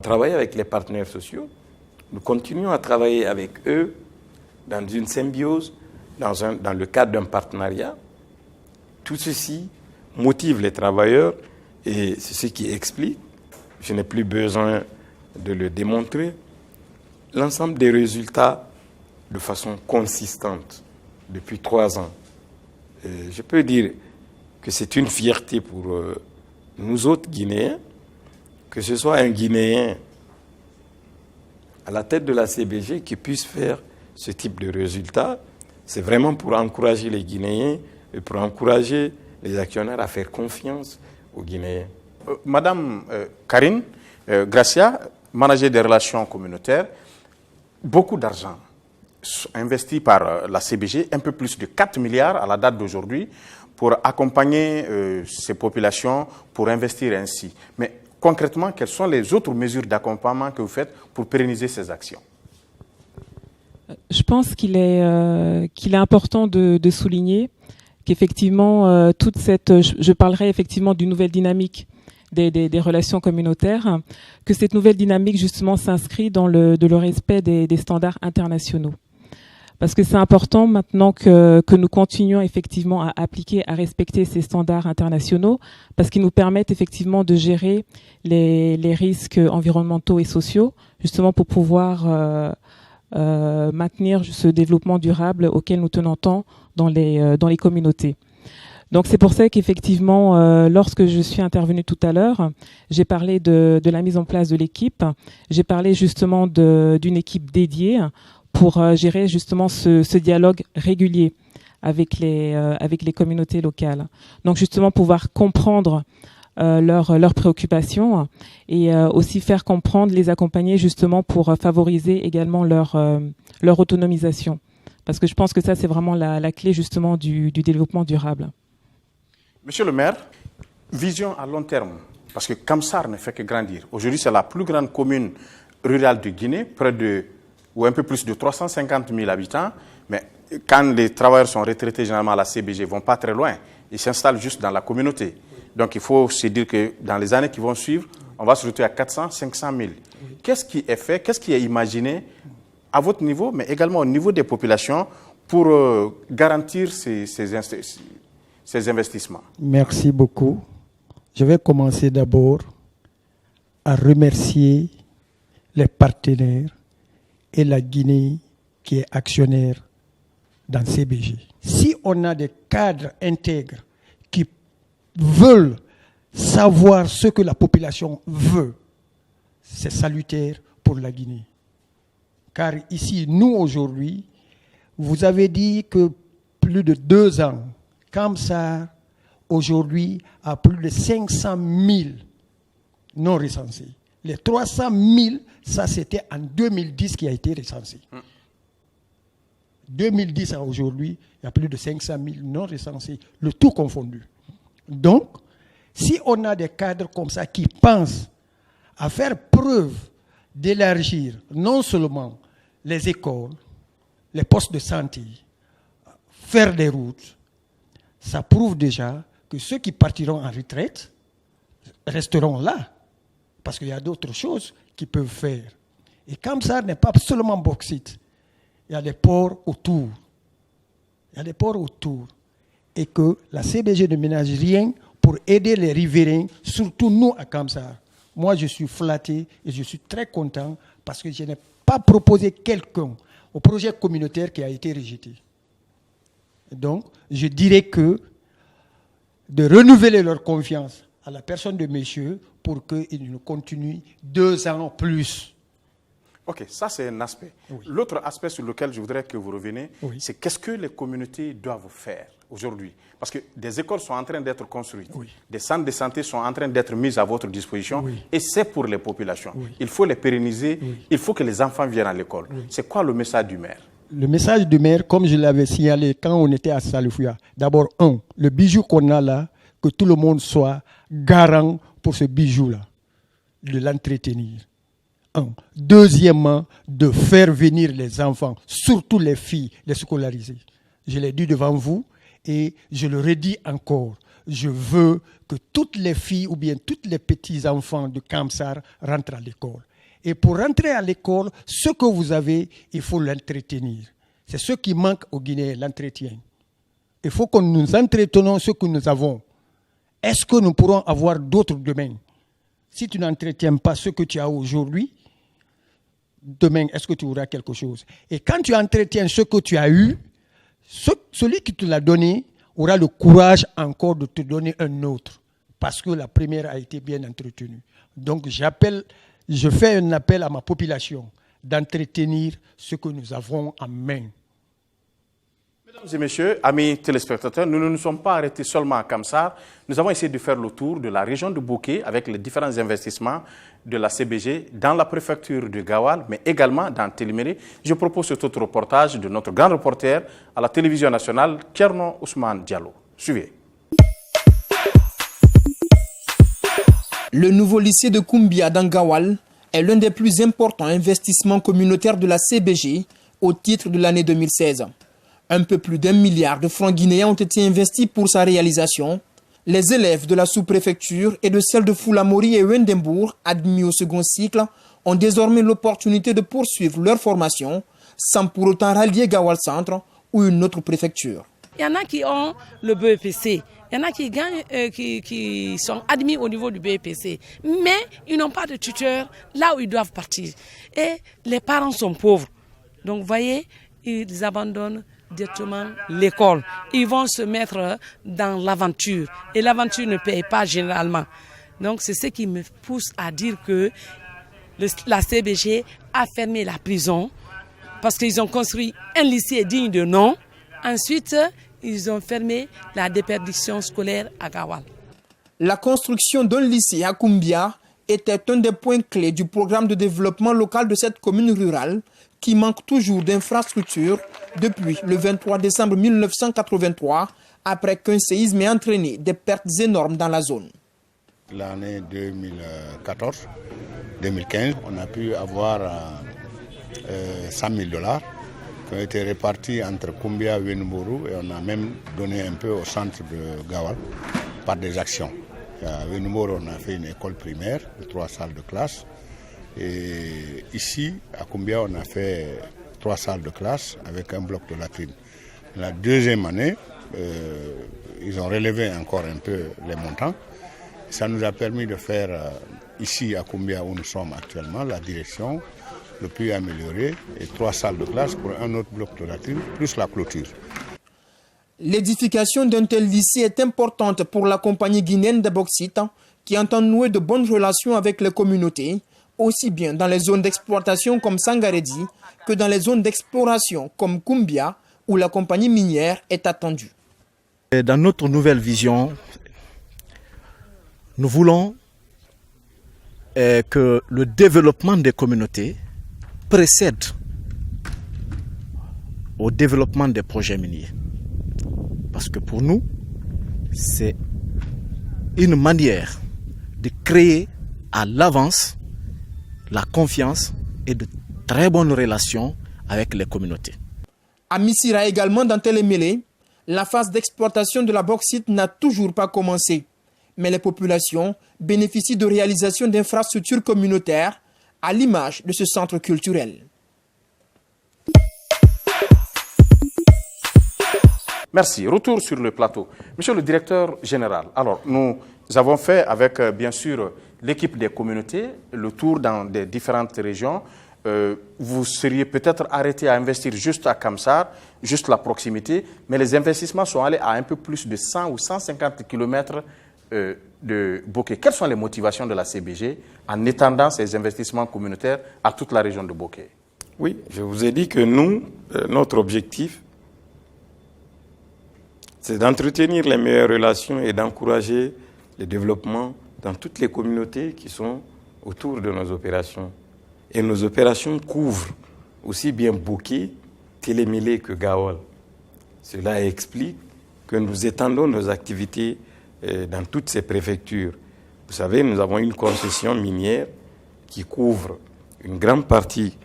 Travailler avec les partenaires sociaux, nous continuons à travailler avec eux dans une symbiose, dans le cadre d'un partenariat. Tout ceci motive les travailleurs et c'est ce qui explique, je n'ai plus besoin de le démontrer, l'ensemble des résultats de façon consistante depuis 3 ans. Et je peux dire que c'est une fierté pour nous autres Guinéens, que ce soit un Guinéen à la tête de la CBG qui puisse faire ce type de résultats. C'est vraiment pour encourager les Guinéens et pour encourager les actionnaires à faire confiance aux Guinéens. Madame Karine Gracia, manager des relations communautaires, beaucoup d'argent investi par la CBG, un peu plus de 4 milliards à la date d'aujourd'hui, pour accompagner ces populations, pour investir ainsi. Mais concrètement, quelles sont les autres mesures d'accompagnement que vous faites pour pérenniser ces actions? Je pense qu'il est important de souligner qu'effectivement, je parlerai effectivement d'une nouvelle dynamique des relations communautaires, que cette nouvelle dynamique justement s'inscrit dans le respect des standards internationaux. Parce que c'est important maintenant que nous continuions effectivement à appliquer, à respecter ces standards internationaux, parce qu'ils nous permettent effectivement de gérer les risques environnementaux et sociaux, justement pour pouvoir maintenir ce développement durable auquel nous tenons tant dans les communautés. Donc c'est pour ça qu'effectivement, lorsque je suis intervenue tout à l'heure, j'ai parlé de la mise en place de l'équipe, j'ai parlé justement d'une équipe dédiée pour gérer justement ce dialogue régulier avec les communautés locales. Donc justement pouvoir comprendre leurs préoccupations et aussi faire comprendre, les accompagner justement pour favoriser également leur autonomisation. Parce que je pense que ça, c'est vraiment la clé justement du développement durable. Monsieur le maire, vision à long terme, parce que Kamsar ne fait que grandir. Aujourd'hui, c'est la plus grande commune rurale de Guinée, ou un peu plus de 350 000 habitants. Mais quand les travailleurs sont retraités généralement à la CBG, ils ne vont pas très loin. Ils s'installent juste dans la communauté. Donc il faut se dire que dans les années qui vont suivre, on va se retrouver à 400, 500 000. Qu'est-ce qui est fait, qu'est-ce qui est imaginé à votre niveau, mais également au niveau des populations pour garantir ces investissements? Merci beaucoup. Je vais commencer d'abord à remercier les partenaires et la Guinée qui est actionnaire dans CBG. Si on a des cadres intègres qui veulent savoir ce que la population veut, c'est salutaire pour la Guinée. Car ici, nous aujourd'hui, vous avez dit que plus de 2 ans, Kamsar aujourd'hui a plus de 500 000 non recensés. Les 300 000, ça c'était en 2010 qui a été recensé. 2010 à aujourd'hui, il y a plus de 500 000 non recensés, le tout confondu. Donc, si on a des cadres comme ça qui pensent à faire preuve d'élargir non seulement les écoles, les postes de santé, faire des routes, ça prouve déjà que ceux qui partiront en retraite resteront là. Parce qu'il y a d'autres choses qu'ils peuvent faire. Et comme ça n'est pas seulement bauxite, il y a des ports autour. Il y a des ports autour. Et que la CBG ne ménage rien pour aider les riverains, surtout nous à Kamsar. Moi, je suis flatté et je suis très content parce que je n'ai pas proposé quelqu'un au projet communautaire qui a été rejeté. Donc, je dirais que de renouveler leur confiance à la personne de messieurs pour qu'ils nous continuent 2 ans plus. Ok, ça c'est un aspect. Oui. L'autre aspect sur lequel je voudrais que vous reveniez, oui, c'est qu'est-ce que les communautés doivent faire aujourd'hui? Parce que des écoles sont en train d'être construites, oui, des centres de santé sont en train d'être mis à votre disposition, oui, et c'est pour les populations. Oui. Il faut les pérenniser, oui, il faut que les enfants viennent à l'école. Oui. C'est quoi le message du maire? Le message du maire, comme je l'avais signalé quand on était à Salifouya, d'abord, le bijou qu'on a là, que tout le monde soit garant pour ce bijou-là, de l'entretenir. Deuxièmement, de faire venir les enfants, surtout les filles, les scolariser. Je l'ai dit devant vous et je le redis encore. Je veux que toutes les filles ou bien tous les petits enfants de Kamsar rentrent à l'école. Et pour rentrer à l'école, ce que vous avez, il faut l'entretenir. C'est ce qui manque au Guinéens, l'entretien. Il faut que nous entretenons ce que nous avons. Est-ce que nous pourrons avoir d'autres demain? Si tu n'entretiens pas ce que tu as aujourd'hui, demain, est-ce que tu auras quelque chose? Et quand tu entretiens ce que tu as eu, celui qui te l'a donné aura le courage encore de te donner un autre, parce que la première a été bien entretenue. Donc je fais un appel à ma population d'entretenir ce que nous avons en main. Mesdames et messieurs, amis téléspectateurs, nous ne nous sommes pas arrêtés seulement à Kamsar. Nous avons essayé de faire le tour de la région de Bouquet avec les différents investissements de la CBG dans la préfecture de Gawal, mais également dans Téléméré. Je propose cet autre reportage de notre grand reporter à la télévision nationale, Thierno Ousmane Diallo. Suivez. Le nouveau lycée de Koumbia dans Gawal est l'un des plus importants investissements communautaires de la CBG au titre de l'année 2016. Un peu plus d'1 milliard de francs guinéens ont été investis pour sa réalisation. Les élèves de la sous-préfecture et de celle de Foulamori et Wendembourg, admis au second cycle, ont désormais l'opportunité de poursuivre leur formation sans pour autant rallier Gawal Centre ou une autre préfecture. Il y en a qui ont le BEPC, il y en a qui gagnent, qui sont admis au niveau du BEPC, mais ils n'ont pas de tuteur là où ils doivent partir. Et les parents sont pauvres. Donc, vous voyez, ils abandonnent directement l'école. Ils vont se mettre dans l'aventure. Et l'aventure ne paye pas généralement. Donc, c'est ce qui me pousse à dire que la CBG a fermé la prison parce qu'ils ont construit un lycée digne de nom. Ensuite, ils ont fermé la déperdition scolaire à Gawal. La construction d'un lycée à Koumbia était un des points clés du programme de développement local de cette commune rurale qui manque toujours d'infrastructures depuis le 23 décembre 1983, après qu'un séisme ait entraîné des pertes énormes dans la zone. L'année 2014-2015, on a pu avoir 100 000 $ qui ont été répartis entre Koumbia et Wendembourg, et on a même donné un peu au centre de Gawal par des actions. À Wendembourg, on a fait une école primaire de 3 salles de classe. Et ici, à Koumbia, on a fait 3 salles de classe avec un bloc de latrine. La deuxième année, ils ont relevé encore un peu les montants. Ça nous a permis de faire ici à Koumbia où nous sommes actuellement, la direction, le puits amélioré et 3 salles de classe pour un autre bloc de latrine, plus la clôture. L'édification d'un tel lycée est importante pour la compagnie guinéenne de bauxite qui entend nouer de bonnes relations avec les communautés, aussi bien dans les zones d'exploitation comme Sangaredi que dans les zones d'exploration comme Koumbia où la compagnie minière est attendue. Dans notre nouvelle vision, nous voulons que le développement des communautés précède au développement des projets miniers. Parce que pour nous, c'est une manière de créer à l'avance la confiance et de très bonnes relations avec les communautés. À Missira également, dans Téléméré, la phase d'exploitation de la bauxite n'a toujours pas commencé. Mais les populations bénéficient de réalisation d'infrastructures communautaires à l'image de ce centre culturel. Merci. Retour sur le plateau. Monsieur le directeur général, alors nous avons fait avec bien sûr l'équipe des communautés le tour dans des différentes régions. Vous seriez peut-être arrêté à investir juste à Kamsar, juste la proximité, mais les investissements sont allés à un peu plus de 100 ou 150 km de Bouquet. Quelles sont les motivations de la CBG en étendant ces investissements communautaires à toute la région de Bouquet? Oui, je vous ai dit que nous, notre objectif, c'est d'entretenir les meilleures relations et d'encourager le développement dans toutes les communautés qui sont autour de nos opérations. Et nos opérations couvrent aussi bien Bouquet, Téléméré que Gawal. Cela explique que nous étendons nos activités dans toutes ces préfectures. Vous savez, nous avons une concession minière qui couvre une grande partie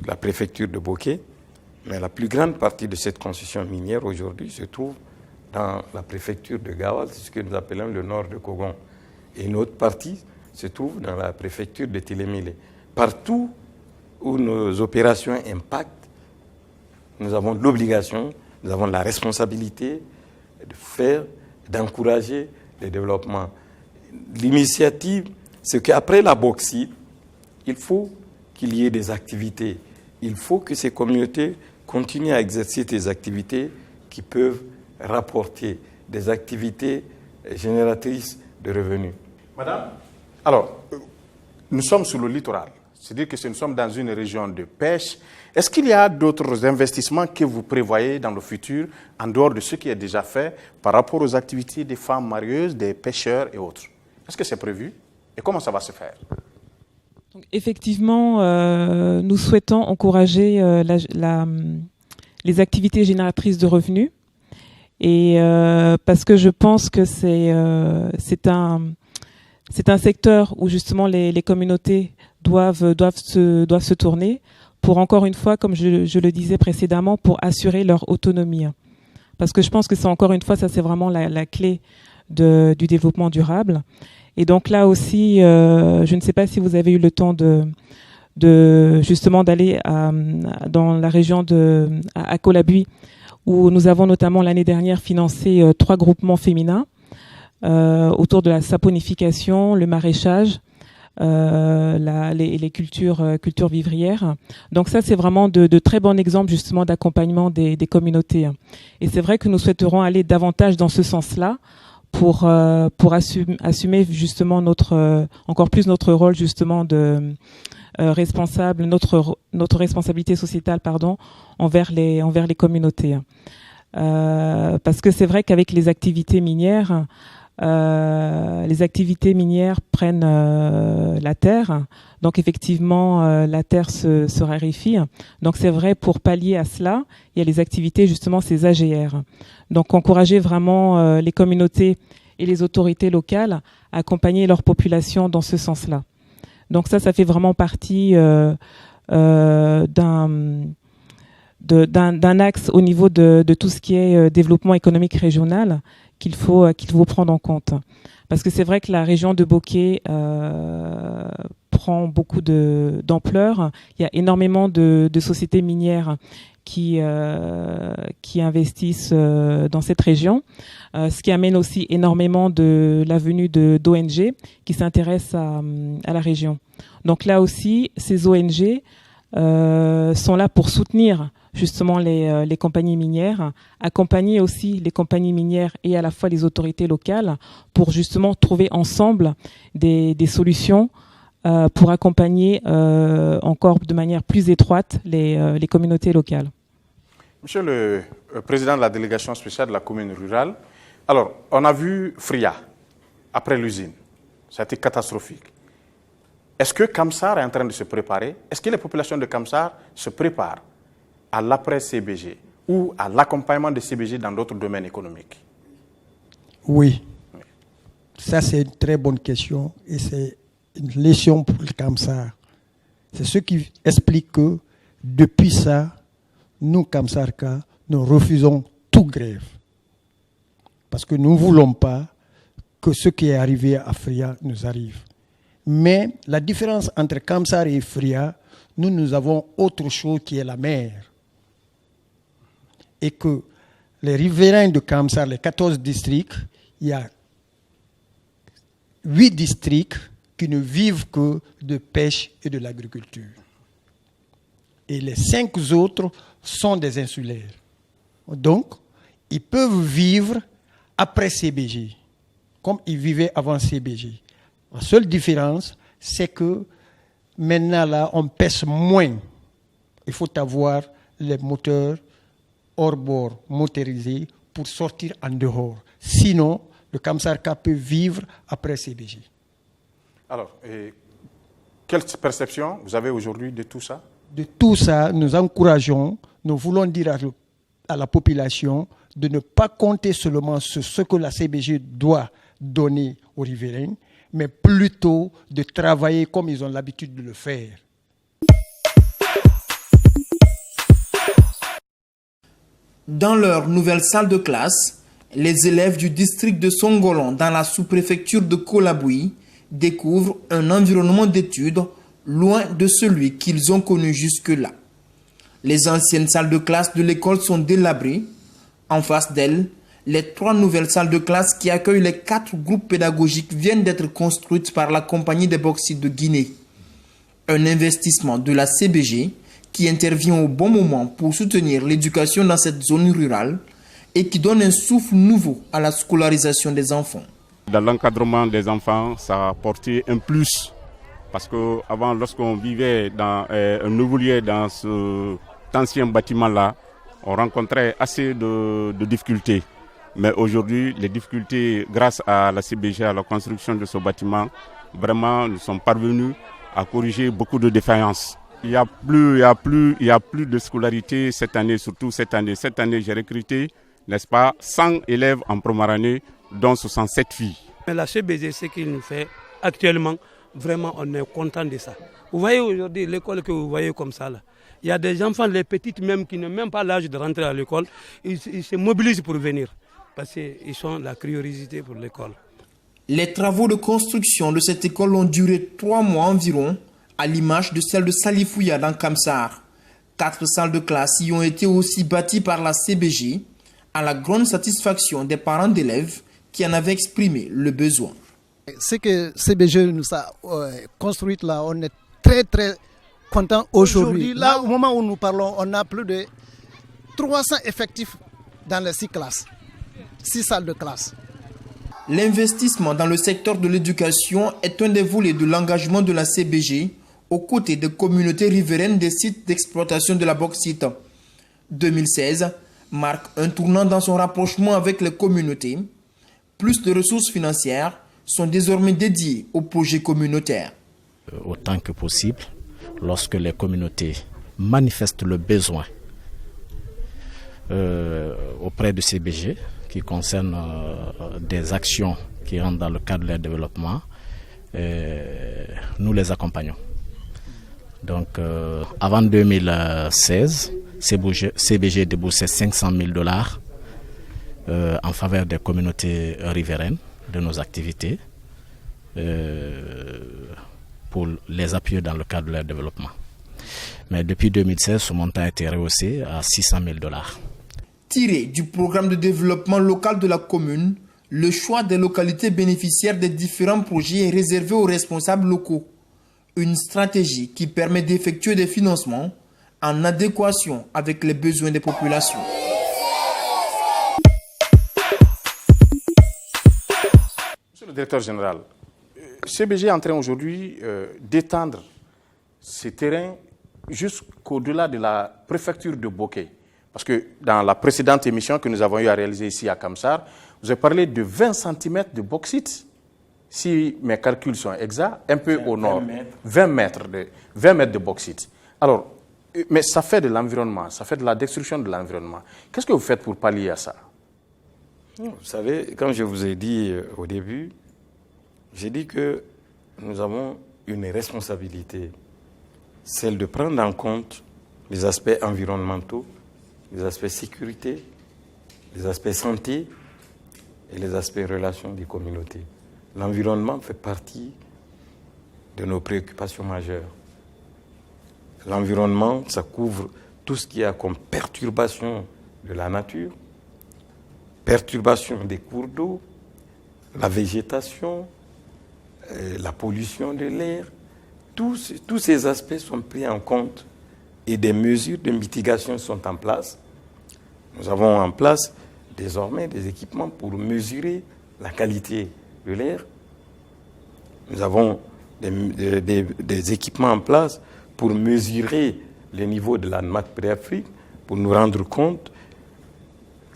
de la préfecture de Bouquet, mais la plus grande partie de cette concession minière aujourd'hui se trouve dans la préfecture de Gawal, c'est ce que nous appelons le nord de Kogon. Et une autre partie se trouve dans la préfecture de Téléméré. partout où nos opérations impactent, nous avons l'obligation, nous avons la responsabilité de faire, d'encourager le développement. L'initiative, c'est qu'après la bauxite, il faut qu'il y ait des activités. Il faut que ces communautés continuent à exercer des activités qui peuvent rapporter, des activités génératrices de revenus. Madame, alors, nous sommes sur le littoral, c'est-à-dire que nous sommes dans une région de pêche. Est-ce qu'il y a d'autres investissements que vous prévoyez dans le futur, en dehors de ce qui est déjà fait, par rapport aux activités des femmes marieuses, des pêcheurs et autres? Est-ce que c'est prévu? Et comment ça va se faire? Donc, effectivement, nous souhaitons encourager les activités génératrices de revenus. Et parce que je pense que c'est un secteur où justement les communautés doivent se tourner pour, encore une fois, comme je le disais précédemment, pour assurer leur autonomie. Parce que je pense que c'est, encore une fois, ça c'est vraiment la clé du développement durable. Et donc là aussi, je ne sais pas si vous avez eu le temps justement d'aller dans la région à Colabuy, où nous avons notamment l'année dernière financé 3 groupements féminins autour de la saponification, le maraîchage, les cultures vivrières. Donc ça, c'est vraiment de très bons exemples justement d'accompagnement des communautés. Et c'est vrai que nous souhaiterons aller davantage dans ce sens-là pour assumer justement encore plus notre rôle justement de responsable, notre responsabilité sociétale, envers les communautés. Parce que c'est vrai qu'avec les activités minières prennent la terre. Donc effectivement, la terre se raréfie. Donc c'est vrai, pour pallier à cela, il y a les activités, justement, ces AGR. Donc encourager vraiment les communautés et les autorités locales à accompagner leur population dans ce sens-là. Donc ça fait vraiment partie d'un axe au niveau de tout ce qui est développement économique régional qu'il faut prendre en compte. Parce que c'est vrai que la région de Bokeh prend beaucoup d'ampleur. Il y a énormément de sociétés minières qui investissent dans cette région, ce qui amène aussi énormément de la venue d'ONG qui s'intéressent à la région. Donc là aussi, ces ONG sont là pour soutenir justement les compagnies minières, accompagner aussi les compagnies minières et à la fois les autorités locales pour justement trouver ensemble des solutions pour accompagner encore de manière plus étroite les communautés locales. Monsieur le président de la délégation spéciale de la commune rurale, alors on a vu Fria après l'usine, ça a été catastrophique. Est-ce que Kamsar est en train de se préparer? Est-ce que les populations de Kamsar se préparent à l'après-CBG ou à l'accompagnement de CBG dans d'autres domaines économiques? Oui. Ça, c'est une très bonne question et c'est une leçon pour le Kamsar. C'est ce qui explique que depuis ça, nous, Kamsarka, nous refusons toute grève. Parce que nous ne voulons pas que ce qui est arrivé à Fria nous arrive. Mais la différence entre Kamsar et Fria, nous avons autre chose qui est la mer. Et que les riverains de Kamsar, les 14 districts, il y a 8 districts qui ne vivent que de pêche et de l'agriculture. Et les 5 autres sont des insulaires. Donc, ils peuvent vivre après CBG, comme ils vivaient avant CBG. La seule différence, c'est que maintenant, là, on pêche moins. Il faut avoir les moteurs hors bord motorisés pour sortir en dehors. Sinon, le Kamsarka peut vivre après CBG. Alors, quelle perception vous avez aujourd'hui de tout ça? De tout ça, nous encourageons, nous voulons dire à la population de ne pas compter seulement sur ce que la CBG doit donner aux riverains, mais plutôt de travailler comme ils ont l'habitude de le faire. Dans leur nouvelle salle de classe, les élèves du district de Songolon dans la sous-préfecture de Colabuy découvrent un environnement d'études loin de celui qu'ils ont connu jusque-là. Les anciennes salles de classe de l'école sont délabrées. En face d'elles, les 3 nouvelles salles de classe qui accueillent les 4 groupes pédagogiques viennent d'être construites par la Compagnie des bauxites de Guinée. Un investissement de la CBG qui intervient au bon moment pour soutenir l'éducation dans cette zone rurale et qui donne un souffle nouveau à la scolarisation des enfants. Dans l'encadrement des enfants, ça a apporté un plus. Parce qu'avant, lorsqu'on vivait on évoluait dans cet ancien bâtiment-là, on rencontrait assez de difficultés. Mais aujourd'hui, les difficultés, grâce à la CBG, à la construction de ce bâtiment, vraiment, nous sommes parvenus à corriger beaucoup de défaillances. Il n'y a plus de scolarité cette année, surtout cette année. Cette année, j'ai recruté, n'est-ce pas, 100 élèves en première année, dont 67 filles. Mais la CBG, ce qu'il nous fait actuellement, vraiment, on est content de ça. Vous voyez aujourd'hui l'école que vous voyez comme ça, là. Il y a des enfants, les petites même, qui n'ont même pas l'âge de rentrer à l'école. Ils se mobilisent pour venir, parce qu'ils sont la priorité pour l'école. Les travaux de construction de cette école ont duré 3 mois environ, à l'image de celle de Salifouya dans Kamsar. 4 salles de classe y ont été aussi bâties par la CBG, à la grande satisfaction des parents d'élèves qui en avaient exprimé le besoin. Ce que CBG nous a construit là, on est très très content aujourd'hui. Là, au moment où nous parlons, on a plus de 300 effectifs dans les 6 classes, 6 salles de classe. L'investissement dans le secteur de l'éducation est un des volets de l'engagement de la CBG aux côtés des communautés riveraines des sites d'exploitation de la bauxite. 2016 marque un tournant dans son rapprochement avec les communautés. Plus de ressources financières sont désormais dédiées aux projets communautaires. Autant que possible, lorsque les communautés manifestent le besoin auprès de CBG, qui concernent des actions qui rentrent dans le cadre de leur développement, nous les accompagnons. Donc, avant 2016, CBG déboursait $500 000 en faveur des communautés riveraines de nos activités pour les appuyer dans le cadre de leur développement. Mais depuis 2016, ce montant a été rehaussé à $600 000. Tiré du programme de développement local de la commune, le choix des localités bénéficiaires des différents projets est réservé aux responsables locaux. Une stratégie qui permet d'effectuer des financements en adéquation avec les besoins des populations. Monsieur le directeur général, CBG est en train aujourd'hui d'étendre ces terrains jusqu'au-delà de la préfecture de Bokeh. Parce que dans la précédente émission que nous avons eu à réaliser ici à Kamsar, vous avez parlé de 20 cm de bauxite, si mes calculs sont exacts, un peu au nord. 20 mètres de bauxite. Alors, mais ça fait de l'environnement, ça fait de la destruction de l'environnement. Qu'est-ce que vous faites pour pallier à ça? Vous savez, comme je vous ai dit au début, j'ai dit que nous avons une responsabilité, celle de prendre en compte les aspects environnementaux, les aspects sécurité, les aspects santé et les aspects relations des communautés. L'environnement fait partie de nos préoccupations majeures. L'environnement, ça couvre tout ce qu'il y a comme perturbation de la nature, perturbation des cours d'eau, la végétation, la pollution de l'air. Tous ces aspects sont pris en compte et des mesures de mitigation sont en place. Nous avons en place désormais des équipements pour mesurer la qualité de l'air. Nous avons des équipements en place pour mesurer le niveau de la nappe phréatique, pour nous rendre compte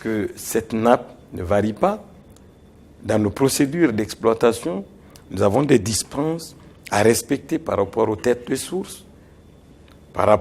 que cette nappe ne varie pas. Dans nos procédures d'exploitation, nous avons des dispenses à respecter par rapport aux têtes de source, par rapport